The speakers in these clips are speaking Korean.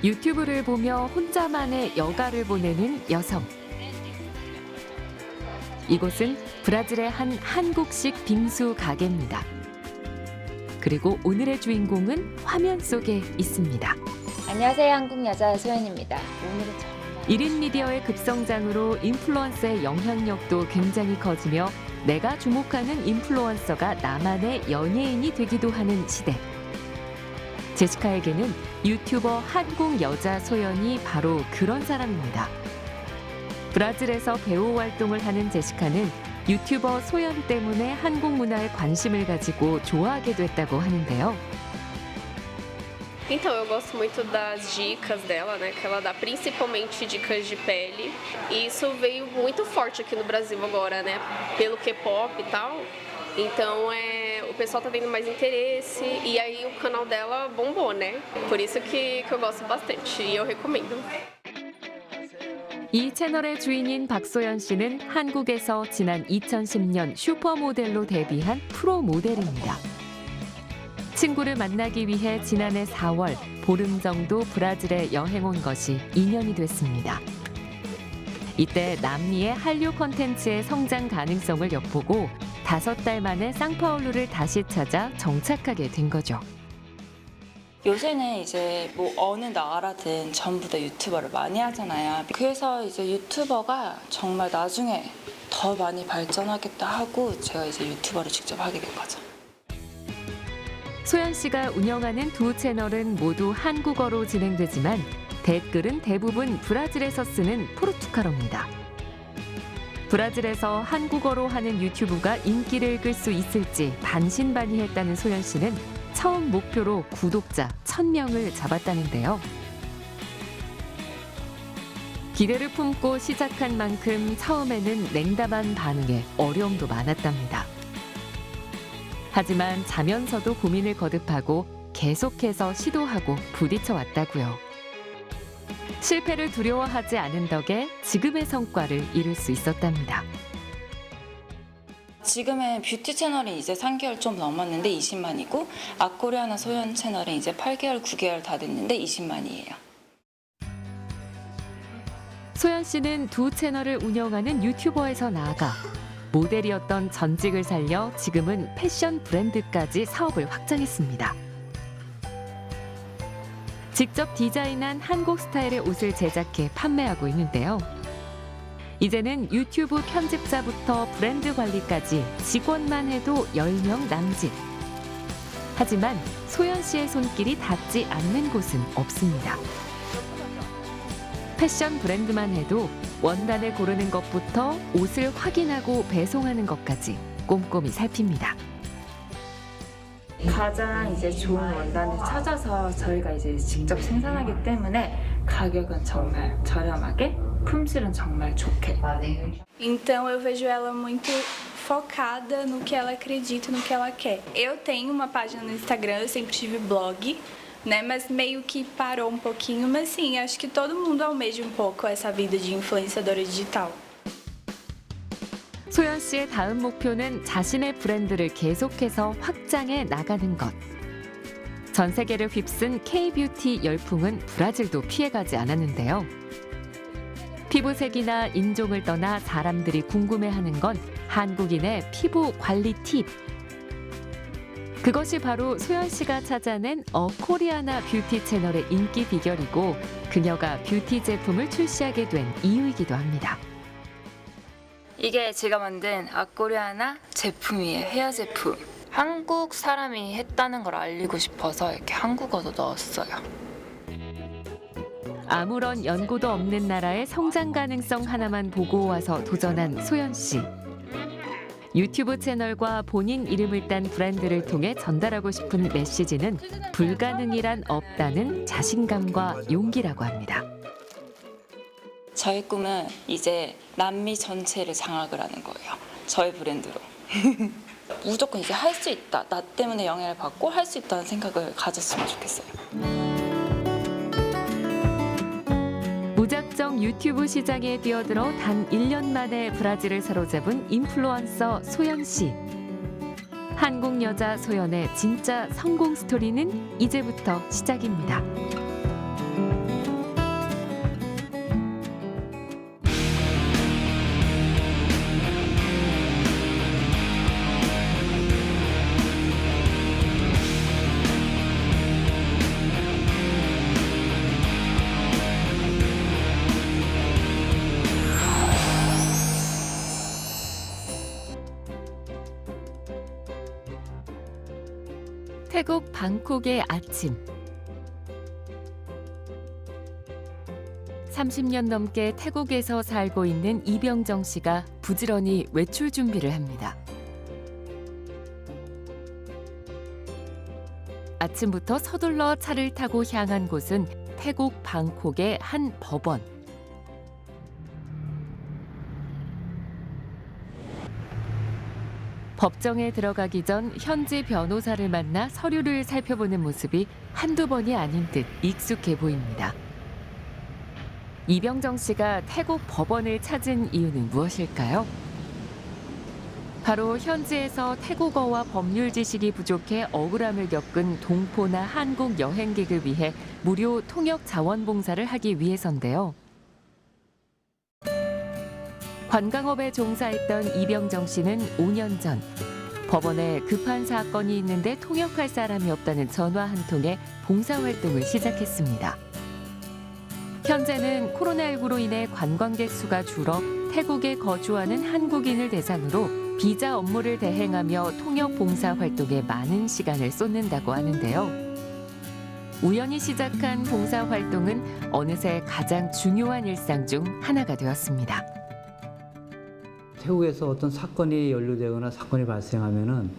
유튜브를 보며 혼자만의 여가를 보내는 여성. 이곳은 브라질의 한 한국식 빙수 가게입니다. 그리고 오늘의 주인공은 화면 속에 있습니다. 안녕하세요. 한국 여자 소연입니다. 오늘은 정말 1인 미디어의 급성장으로 인플루언서의 영향력도 굉장히 커지며 내가 주목하는 인플루언서가 나만의 연예인이 되기도 하는 시대. 제시카에게는 유튜버 한국 여자 소연이 바로 그런 사람입니다. 브라질에서 배우 활동을 하는 제시카는 유튜버 소연 때문에 한국 문화에 관심을 가지고 좋아하게 됐다고 하는데요. Então, eu gosto muito das dicas dela, né? Que ela dá principalmente dicas de pele. E isso veio muito forte aqui no Brasil agora, né? Pelo K-pop e tal. Então, o pessoal tá tendo mais interesse. E aí o canal dela bombou, né? Por isso que eu gosto bastante e eu recomendo. 이 채널의 주인인 박소연 씨는 한국에서 지난 2010년 슈퍼모델로 데뷔한 프로 모델입니다. 친구를 만나기 위해 지난해 4월 보름 정도 브라질에 여행 온 것이 인연이 됐습니다. 이때 남미의 한류 콘텐츠의 성장 가능성을 엿보고 5달 만에 상파울루를 다시 찾아 정착하게 된 거죠. 요새는 이제 뭐 어느 나라든 전부 다 유튜버를 많이 하잖아요. 그래서 이제 유튜버가 정말 나중에 더 많이 발전하겠다 하고 제가 이제 유튜버를 직접 하게 된 거죠. 소연 씨가 운영하는 두 채널은 모두 한국어로 진행되지만 댓글은 대부분 브라질에서 쓰는 포르투갈어입니다. 브라질에서 한국어로 하는 유튜브가 인기를 끌 수 있을지 반신반의했다는 소연 씨는 처음 목표로 구독자 1000명을 잡았다는데요. 기대를 품고 시작한 만큼 처음에는 냉담한 반응에 어려움도 많았답니다. 하지만 자면서도 고민을 거듭하고 계속해서 시도하고 부딪혀 왔다고요. 실패를 두려워하지 않은 덕에 지금의 성과를 이룰 수 있었답니다. 지금의 뷰티 채널이 이제 3개월 좀 넘었는데 20만이고 아코리아나 소연 채널은 이제 8개월, 9개월 다 됐는데 20만이에요. 소연 씨는 두 채널을 운영하는 유튜버에서 나아가 모델이었던 전직을 살려 지금은 패션 브랜드까지 사업을 확장했습니다. 직접 디자인한 한국 스타일의 옷을 제작해 판매하고 있는데요. 이제는 유튜브 편집자부터 브랜드 관리까지 직원만 해도 10명 남짓. 하지만 소연 씨의 손길이 닿지 않는 곳은 없습니다. 패션 브랜드만 해도 원단을 고르는 것부터 옷을 확인하고 배송하는 것까지 꼼꼼히 살핍니다. 가장 이제 좋은 원단을 찾아서 저희가 이제 직접 생산하기 때문에 가격은 정말 저렴하게, 품질은 정말 좋게. Então eu vejo ela muito focada no que ela acredita, no que ela quer. Eu tenho uma página no Instagram, eu sempre tive blog, né? Mas meio que parou um pouquinho, mas sim, acho que todo mundo almeja um pouco essa vida de influenciadora digital. 소연 씨의 다음 목표는 자신의 브랜드를 계속해서 확장해 나가는 것. 전 세계를 휩쓴 K-뷰티 열풍은 브라질도 피해가지 않았는데요. 피부색이나 인종을 떠나 사람들이 궁금해하는 건 한국인의 피부 관리 팁. 그것이 바로 소연 씨가 찾아낸 코리아나 뷰티 채널의 인기 비결이고 그녀가 뷰티 제품을 출시하게 된 이유이기도 합니다. 이게 제가 만든 아코리아나 제품이에요. 헤어 제품. 한국 사람이 했다는 걸 알리고 싶어서 이렇게 한국어도 넣었어요. 아무런 연고도 없는 나라의 성장 가능성 하나만 보고 와서 도전한 소연 씨. 유튜브 채널과 본인 이름을 딴 브랜드를 통해 전달하고 싶은 메시지는 불가능이란 없다는 자신감과 용기라고 합니다. 저희 꿈은 이제 남미 전체를 장악을 하는 거예요. 저희 브랜드로. 무조건 이제 할 수 있다. 나 때문에 영향을 받고 할 수 있다는 생각을 가졌으면 좋겠어요. 무작정 유튜브 시장에 뛰어들어 단 1년 만에 브라질을 사로잡은 인플루언서 소연 씨. 한국 여자 소연의 진짜 성공 스토리는 이제부터 시작입니다. 태국 방콕의 아침. 30년 넘게 태국에서 살고 있는 이병정 씨가 부지런히 외출 준비를 합니다. 아침부터 서둘러 차를 타고 향한 곳은 태국 방콕의 한 법원. 법정에 들어가기 전 현지 변호사를 만나 서류를 살펴보는 모습이 한두 번이 아닌 듯 익숙해 보입니다. 이병정 씨가 태국 법원을 찾은 이유는 무엇일까요? 바로 현지에서 태국어와 법률 지식이 부족해 억울함을 겪은 동포나 한국 여행객을 위해 무료 통역 자원봉사를 하기 위해서인데요. 관광업에 종사했던 이병정 씨는 5년 전 법원에 급한 사건이 있는데 통역할 사람이 없다는 전화 한 통에 봉사활동을 시작했습니다. 현재는 코로나19로 인해 관광객 수가 줄어 태국에 거주하는 한국인을 대상으로 비자 업무를 대행하며 통역 봉사 활동에 많은 시간을 쏟는다고 하는데요. 우연히 시작한 봉사 활동은 어느새 가장 중요한 일상 중 하나가 되었습니다. 태국에서 어떤 사건이 연루되거나 사건이 발생하면은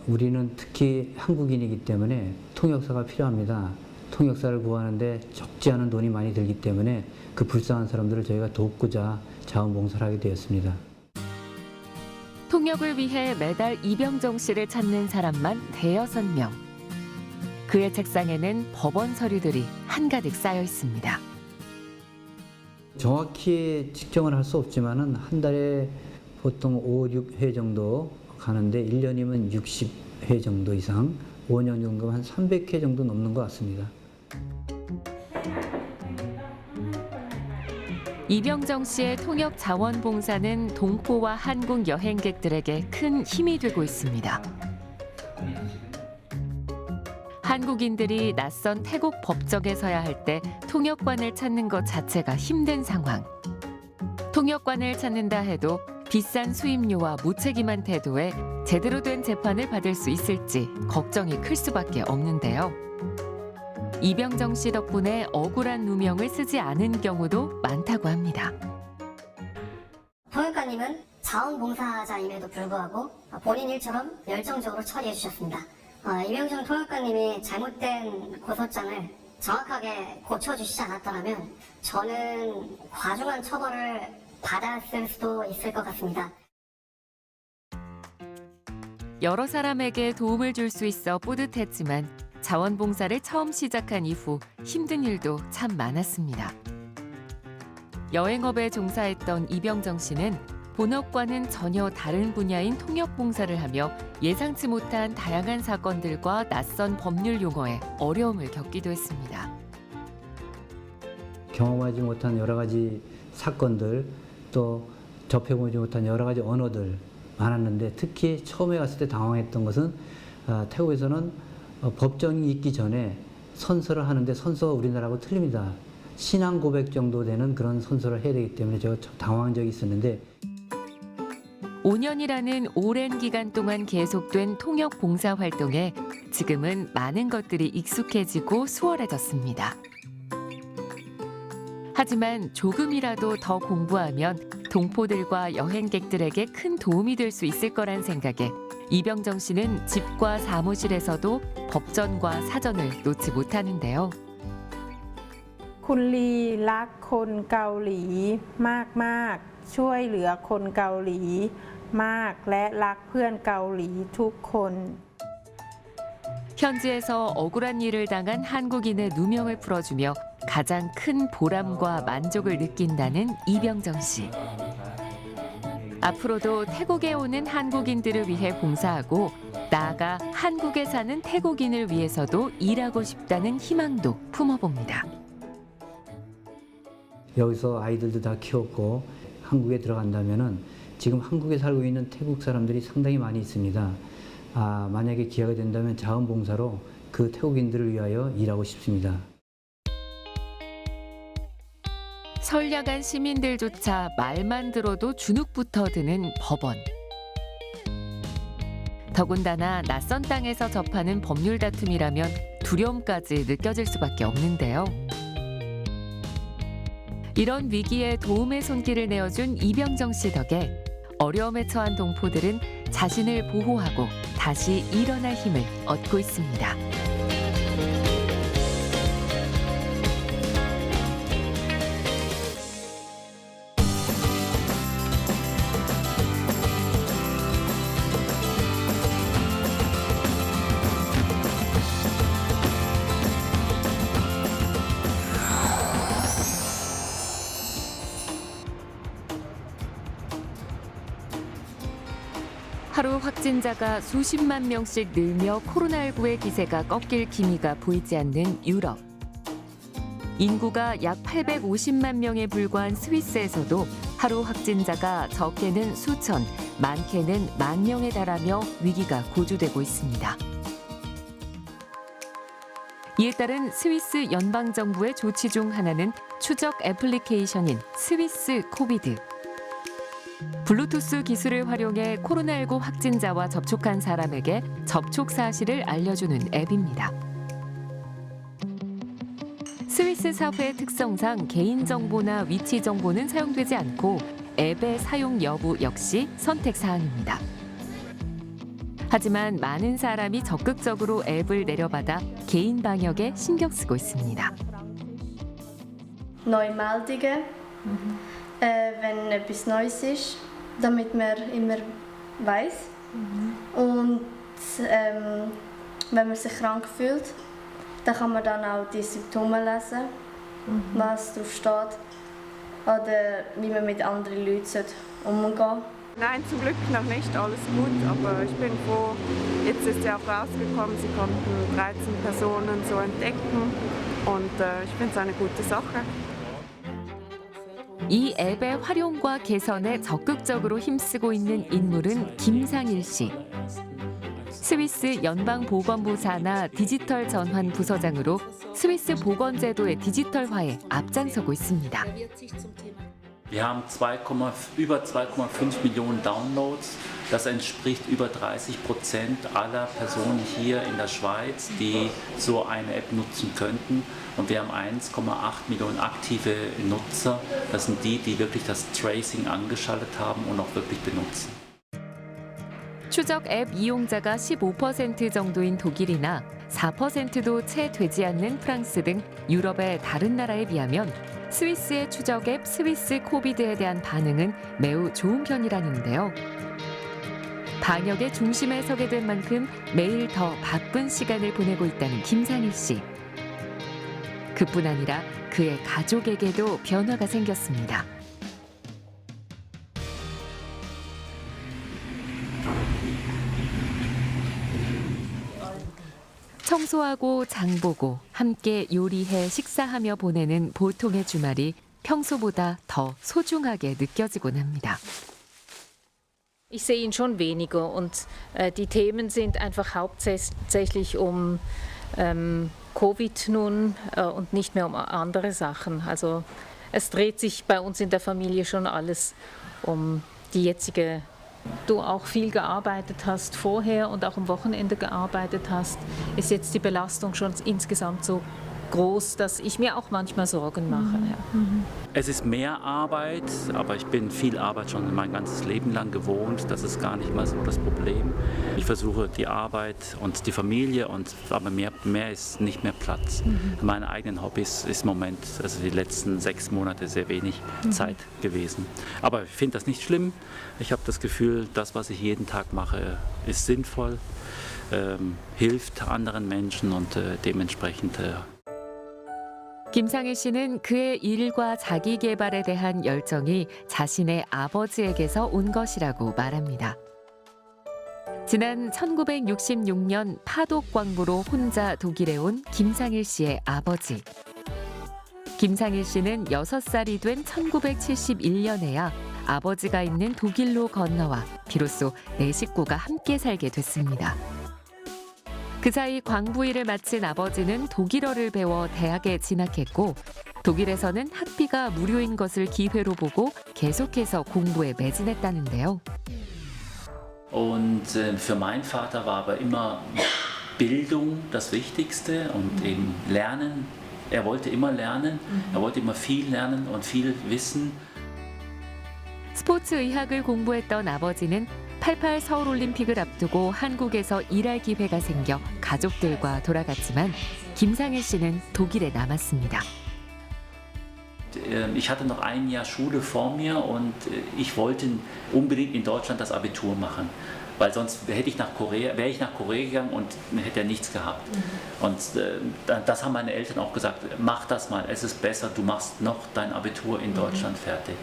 우리는 특히 한국인이기 때문에 통역사가 필요합니다. 통역사를 구하는데 적지 않은 돈이 많이 들기 때문에 그 불쌍한 사람들을 저희가 돕고자 자원봉사를 하게 되었습니다. 통역을 위해 매달 이병정 씨를 찾는 사람만 대여섯 명. 그의 책상에는 법원 서류들이 한가득 쌓여 있습니다. 정확히 측정을 할 수 없지만은 한 달에 보통 5, 6회 정도 가는데 1년이면 60회 정도 이상, 5년 정도면 한 300회 정도 넘는 것 같습니다. 이병정 씨의 통역 자원봉사는 동포와 한국 여행객들에게 큰 힘이 되고 있습니다. 한국인들이 낯선 태국 법정에 서야 할 때 통역관을 찾는 것 자체가 힘든 상황. 통역관을 찾는다 해도 비싼 수임료와 무책임한 태도에 제대로 된 재판을 받을 수 있을지 걱정이 클 수밖에 없는데요. 이병정 씨 덕분에 억울한 누명을 쓰지 않은 경우도 많다고 합니다. 통역관님은 자원봉사자임에도 불구하고 본인 일처럼 열정적으로 처리해 주셨습니다. 이병정 통역관님이 잘못된 고소장을 정확하게 고쳐주시지 않았더라면 저는 과중한 처벌을 받았을 수도 있을 것 같습니다. 여러 사람에게 도움을 줄 수 있어 뿌듯했지만 자원봉사를 처음 시작한 이후 힘든 일도 참 많았습니다. 여행업에 종사했던 이병정 씨는 본업과는 전혀 다른 분야인 통역봉사를 하며 예상치 못한 다양한 사건들과 낯선 법률 용어에 어려움을 겪기도 했습니다. 경험하지 못한 여러 가지 사건들, 또 접해보지 못한 여러 가지 언어들 많았는데 특히 처음에 갔을 때 당황했던 것은 태국에서는 법정이 있기 전에 선서를 하는데 선서가 우리나라하고 틀립니다. 신앙 고백 정도 되는 그런 선서를 해야 되기 때문에 제가 당황한 적이 있었는데 5년이라는 오랜 기간 동안 계속된 통역 봉사 활동에 지금은 많은 것들이 익숙해지고 수월해졌습니다. 하지만 조금이라도 더 공부하면 동포들과 여행객들에게 큰 도움이 될 수 있을 거란 생각에 이병정 씨는 집과 사무실에서도 법전과 사전을 놓지 못하는데요. คุณลีรักคนเกาหลีมากๆช่วยเหลือคนเกาหลีมากและรักเพื่อนเกาหลีทุกคน. 현지에서 억울한 일을 당한 한국인의 누명을 풀어주며 가장 큰 보람과 만족을 느낀다는 이병정 씨. 앞으로도 태국에 오는 한국인들을 위해 봉사하고 나아가 한국에 사는 태국인을 위해서도 일하고 싶다는 희망도 품어봅니다. 여기서 아이들도 다 키웠고 한국에 들어간다면은 지금 한국에 살고 있는 태국 사람들이 상당히 많이 있습니다. 만약에 기회가 된다면 자원봉사로 그 태국인들을 위하여 일하고 싶습니다. 선량한 시민들조차 말만 들어도 주눅부터 드는 법원. 더군다나 낯선 땅에서 접하는 법률 다툼이라면 두려움까지 느껴질 수밖에 없는데요. 이런 위기에 도움의 손길을 내어준 이병정 씨 덕에 어려움에 처한 동포들은 자신을 보호하고 다시 일어날 힘을 얻고 있습니다. 하루 확진자가 수십만 명씩 늘며 코로나19의 기세가 꺾일 기미가 보이지 않는 유럽. 인구가 약 850만 명에 불과한 스위스에서도 하루 확진자가 적게는 수천, 많게는 만 명에 달하며 위기가 고조되고 있습니다. 이에 따른 스위스 연방정부의 조치 중 하나는 추적 애플리케이션인 스위스 코비드. 블루투스 기술을 활용해 코로나19 확진자와 접촉한 사람에게 접촉 사실을 알려주는 앱입니다. 스위스 사회의 특성상 개인정보나 위치 정보는 사용되지 않고 앱의 사용 여부 역시 선택 사항입니다. 하지만 많은 사람이 적극적으로 앱을 내려받아 개인 방역에 신경 쓰고 있습니다. Neumeldungen, wenn etwas Neues ist, damit man immer weiß. Und wenn man sich krank fühlt, dann kann man dann auch die Symptome lesen, was drauf steht, oder wie man mit anderen Leuten umgehen sollte. Nein, zum Glück noch nicht alles gut, aber ich bin froh, jetzt ist ja auch rausgekommen, sie konnten 13 Personen so entdecken und ich finde es eine gute Sache. 이 앱의 활용과 개선에 적극적으로 힘쓰고 있는 인물은 김상일 씨. 스위스 연방보건부 산하 디지털 전환 부서장으로 스위스 보건제도의 디지털화에 앞장서고 있습니다. Wir haben über 2,5 Millionen Downloads. Das entspricht über 30% aller Personen hier in der Schweiz, die so eine App nutzen könnten. Und wir haben 1,8 Millionen aktive Nutzer. Das sind die, die wirklich das Tracing angeschaltet haben und auch wirklich benutzen. 추적 앱 이용자가 15% 정도인 독일이나 4%도 채 되지 않는 프랑스 등 유럽의 다른 나라에 비하면 스위스의 추적 앱 스위스 코비드에 대한 반응은 매우 좋은 편이라는데요. 방역의 중심에 서게 된 만큼 매일 더 바쁜 시간을 보내고 있다는 김상일 씨. 그뿐 아니라 그의 가족에게도 변화가 생겼습니다. 청소하고 장보고 함께 요리해 식사하며 보내는 보통의 주말이 평소보다 더 소중하게 느껴지곤 합니다. Ich sehe ihn schon weniger und die Themen sind einfach hauptsächlich um Covid nun und nicht mehr um andere Sachen. Also es dreht sich bei uns in der Familie schon alles um die jetzige. Du auch viel gearbeitet hast vorher und auch am Wochenende gearbeitet hast, ist jetzt die Belastung schon insgesamt so groß, dass ich mir auch manchmal Sorgen mache. Ja. Es ist mehr Arbeit, aber ich bin viel Arbeit schon mein ganzes Leben lang gewohnt. Das ist gar nicht mal so das Problem. Ich versuche die Arbeit und die Familie, aber mehr ist nicht mehr Platz. Meine eigenen Hobbys ist im Moment, also die letzten 6 Monate, sehr wenig Zeit gewesen. Aber ich finde das nicht schlimm. Ich habe das Gefühl, das, was ich jeden Tag mache, ist sinnvoll, hilft anderen Menschen und dementsprechend. 김상일 씨는 그의 일과 자기 개발에 대한 열정이 자신의 아버지에게서 온 것이라고 말합니다. 지난 1966년 파독 광부로 혼자 독일에 온 김상일 씨의 아버지. 김상일 씨는 6살이 된 1971년에야 아버지가 있는 독일로 건너와 비로소 네 식구가 함께 살게 됐습니다. 그 사이 광부 일을 마친 아버지는 독일어를 배워 대학에 진학했고 독일에서는 학비가 무료인 것을 기회로 보고 계속해서 공부에 매진했다는데요. Und für meinen Vater war aber immer Bildung das Wichtigste und eben Lernen. Er wollte immer lernen, er wollte immer viel lernen und viel wissen. 스포츠 의학을 공부했던 아버지는 88 서울올림픽을 앞두고 한국에서 일할 기회가 생겨 가족들과 돌아갔지만 김상일 씨는 독일에 남았습니다. Ich hatte noch ein Jahr Schule vor mir und ich wollte unbedingt in Deutschland das Abitur machen, weil sonst wäre ich nach Korea gegangen und hätte nichts gehabt. Und das haben meine Eltern auch gesagt, mach das mal, es ist besser, du machst noch dein Abitur in Deutschland fertig.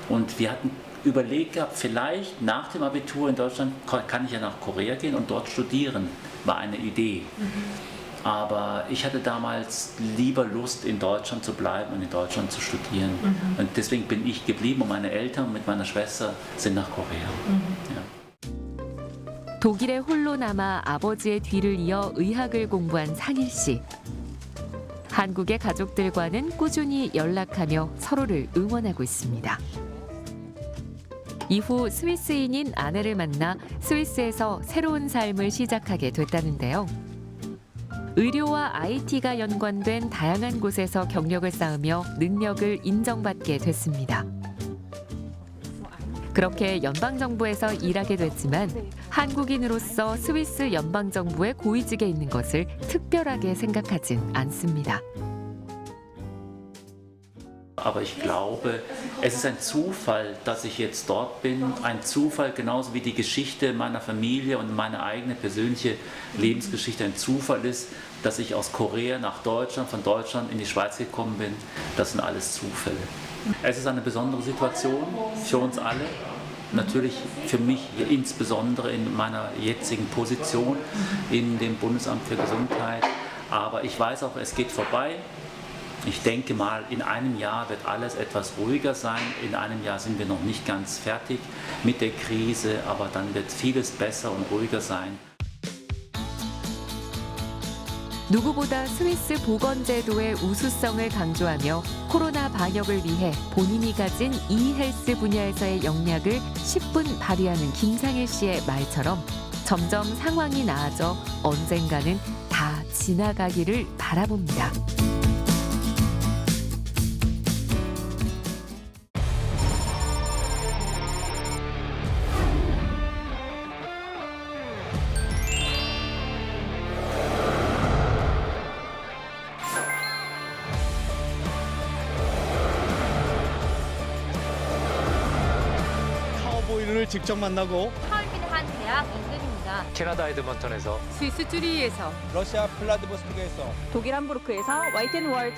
Und wir hatten überlegt gehabt, vielleicht nach dem Abitur in Deutschland kann ich ja nach Korea gehen und dort studieren, war eine Idee. Aber ich hatte damals lieber Lust, in Deutschland zu bleiben und in Deutschland zu studieren. Und deswegen bin ich geblieben und meine Eltern mit meiner Schwester sind nach Korea. Ja. 독일에 홀로 남아 아버지의 뒤를 이어 의학을 공부한 상일 씨. 한국의 가족들과는 꾸준히 연락하며 서로를 응원하고 있습니다. 이후 스위스인인 아내를 만나 스위스에서 새로운 삶을 시작하게 됐다는데요. 의료와 IT가 연관된 다양한 곳에서 경력을 쌓으며 능력을 인정받게 됐습니다. 그렇게 연방정부에서 일하게 됐지만 한국인으로서 스위스 연방정부의 고위직에 있는 것을 특별하게 생각하진 않습니다. Aber ich glaube, es ist ein Zufall, dass ich jetzt dort bin. Ein Zufall, genauso wie die Geschichte meiner Familie und meine eigene persönliche Lebensgeschichte ein Zufall ist, dass ich aus Korea nach Deutschland, von Deutschland in die Schweiz gekommen bin. Das sind alles Zufälle. Es ist eine besondere Situation für uns alle. Natürlich für mich insbesondere in meiner jetzigen Position in dem Bundesamt für Gesundheit. Aber ich weiß auch, es geht vorbei. Ich denke mal, in einem Jahr wird alles etwas ruhiger sein. In einem Jahr sind wir noch nicht ganz fertig mit der Krise, aber dann wird vieles besser und ruhiger sein. 누구보다 스위스 보건제도의 우수성을 강조하며 코로나 방역을 위해 본인이 가진 이헬스 분야에서의 역량을 10분 발휘하는 김상일 씨의 말처럼 점점 상황이 나아져 언젠가는 다 지나가기를 바라봅니다. 카우보이를 직접 만나고 하얼빈의 한 대학 인근입니다. 캐나다 에드먼턴에서 스위스 쭈리히에서 러시아 플라디보스토크에서 독일 함부르크에서 화이트앤월드